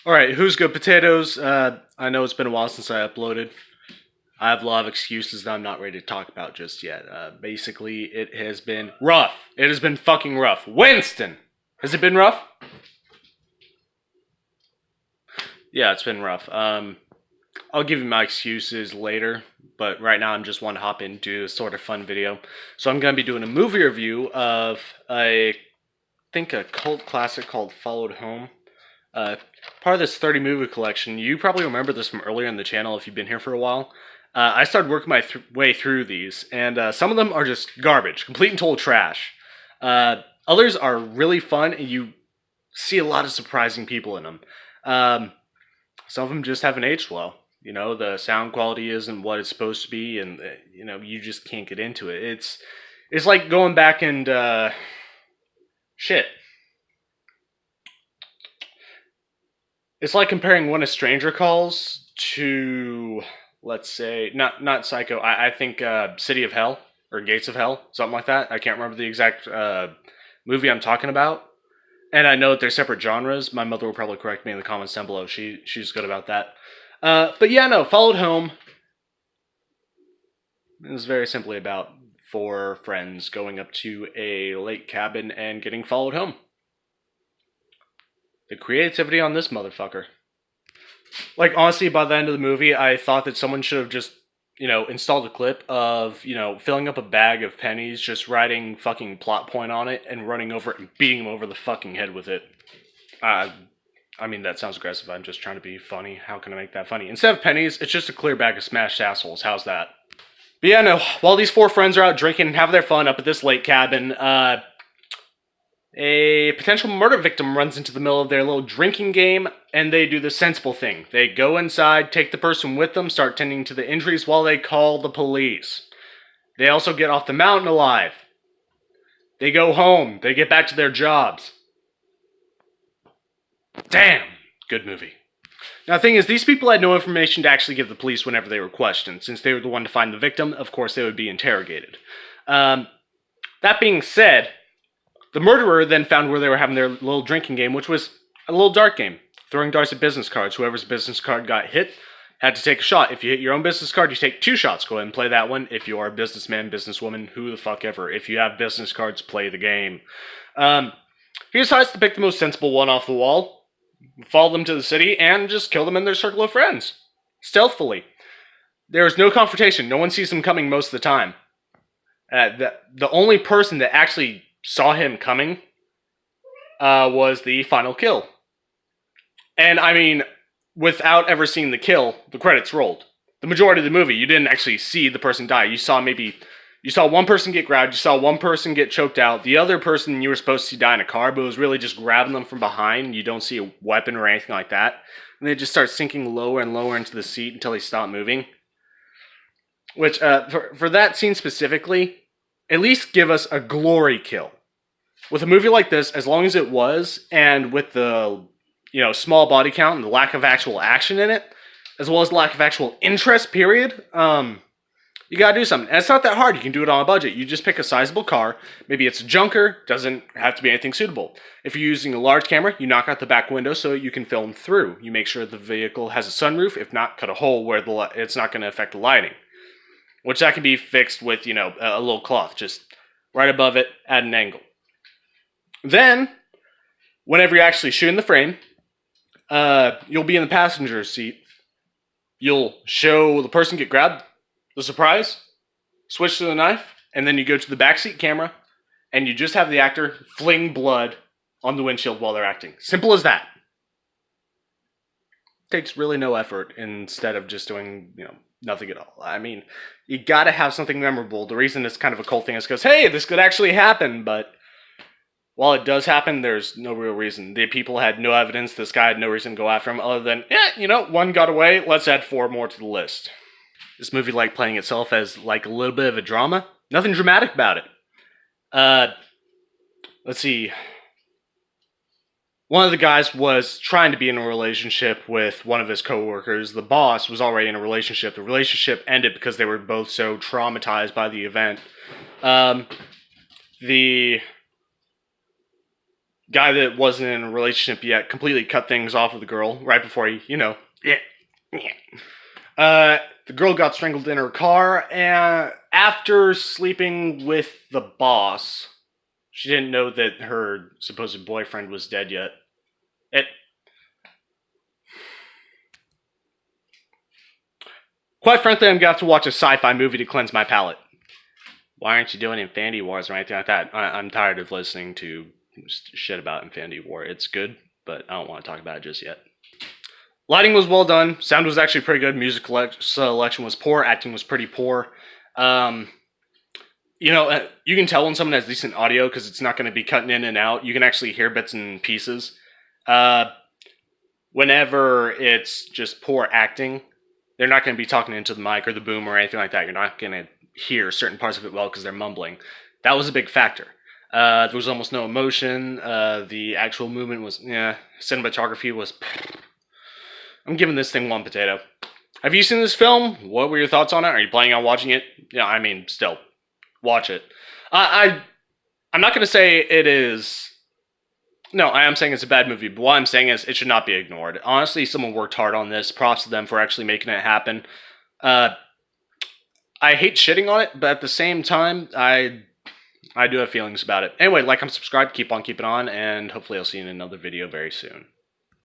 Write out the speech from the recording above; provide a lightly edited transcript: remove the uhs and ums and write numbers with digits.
All right, who's good potatoes? I know it's been a while since I uploaded. I have a lot of excuses that I'm not ready to talk about just yet. Basically, it has been rough. It has been fucking rough. Winston, has it been rough? Yeah, it's been rough. I'll give you my excuses later, but right now I'm just want to hop into a sort of fun video. So I'm gonna be doing a movie review of I think a cult classic called Followed Home. Uh, Part of this 30 movie collection. You probably remember this from earlier in the channel if you've been here for a while. I started working my way through these, and some of them are just garbage, complete and total trash. Others are really fun, and you see a lot of surprising people in them. Um, some of them just haven't aged well. You know, the sound quality isn't what it's supposed to be, and you know, you just can't get into it. It's like going back and shit. It's like comparing When a Stranger Calls to, let's say, not Psycho. I think City of Hell or Gates of Hell, something like that. I can't remember the exact movie I'm talking about. And I know that they're separate genres. My mother will probably correct me in the comments down below. She's good about that. But yeah, no, Followed Home is very simply about four friends going up to a lake cabin and getting followed home. The creativity on this motherfucker. Like, honestly, by the end of the movie, I thought that someone should have just, installed a clip of, filling up a bag of pennies, just writing fucking plot point on it, and running over it and beating him over the fucking head with it. I mean, that sounds aggressive. I'm just trying to be funny. How can I make that funny? Instead of pennies, it's just a clear bag of smashed assholes. How's that? But yeah, no, while these four friends are out drinking and having their fun up at this lake cabin, a potential murder victim runs into the middle of their little drinking game, and they do the sensible thing. They go inside, take the person with them, start tending to the injuries while they call the police. They also get off the mountain alive. They go home. They get back to their jobs. Damn, good movie. Now, the thing is, these people had no information to actually give the police whenever they were questioned. Since they were the one to find the victim, of course they would be interrogated. That being said, the murderer then found where they were having their little drinking game, which was a little dart game. Throwing darts at business cards. Whoever's business card got hit had to take a shot. If you hit your own business card, you take 2 shots. Go ahead and play that one. If you are a businessman, businesswoman, who the fuck ever. If you have business cards, play the game. He decides to pick the most sensible one off the wall, follow them to the city, and just kill them in their circle of friends. Stealthily. There is no confrontation. No one sees them coming most of the time. The only person that actually saw him coming was the final kill. And I mean, without ever seeing the kill, the credits rolled. The majority of the movie, you didn't actually see the person die. You saw one person get grabbed, you saw one person get choked out, the other person you were supposed to see die in a car, but it was really just grabbing them from behind. You don't see a weapon or anything like that. And they just start sinking lower and lower into the seat until they stop moving. Which, for that scene specifically, at least give us a glory kill. With a movie like this, as long as it was, and with the, small body count and the lack of actual action in it, as well as the lack of actual interest, period, you gotta do something. And it's not that hard. You can do it on a budget. You just pick a sizable car. Maybe it's a junker. Doesn't have to be anything suitable. If you're using a large camera, you knock out the back window so you can film through. You make sure the vehicle has a sunroof. If not, cut a hole where it's not going to affect the lighting. Which that can be fixed with, a little cloth. Just right above it, at an angle. Then, whenever you're actually shooting the frame, you'll be in the passenger seat. You'll show the person get grabbed, the surprise, switch to the knife, and then you go to the backseat camera, and you just have the actor fling blood on the windshield while they're acting. Simple as that. Takes really no effort instead of just doing, nothing at all. I mean, you gotta have something memorable. The reason it's kind of a cult thing is because, hey, this could actually happen, but while it does happen, there's no real reason. The people had no evidence. This guy had no reason to go after him other than, one got away. Let's add 4 more to the list. This movie liked playing itself as like a little bit of a drama. Nothing dramatic about it. Let's see. One of the guys was trying to be in a relationship with one of his coworkers. The boss was already in a relationship. The relationship ended because they were both so traumatized by the event. The guy that wasn't in a relationship yet completely cut things off with the girl right before he, yeah. The girl got strangled in her car, and after sleeping with the boss, she didn't know that her supposed boyfriend was dead yet. Quite frankly, I'm going to have to watch a sci-fi movie to cleanse my palate. Why aren't you doing Infinity Wars or anything like that? I'm tired of listening to shit about Infinity War. It's good, but I don't want to talk about it just yet. Lighting was well done. Sound was actually pretty good. Music selection was poor. Acting was pretty poor. You can tell when someone has decent audio because it's not going to be cutting in and out. You can actually hear bits and pieces. Whenever it's just poor acting, they're not going to be talking into the mic or the boom or anything like that. You're not going to hear certain parts of it well because they're mumbling. That was a big factor. There was almost no emotion. The actual movement was, cinematography was... I'm giving this thing 1 potato. Have you seen this film? What were your thoughts on it? Are you planning on watching it? Yeah, still, watch it. I'm not going to say it is... No, I am saying it's a bad movie, but what I'm saying is it should not be ignored. Honestly, someone worked hard on this. Props to them for actually making it happen. I hate shitting on it, but at the same time, I do have feelings about it. Anyway, like and subscribe, keep on keeping on, and hopefully I'll see you in another video very soon.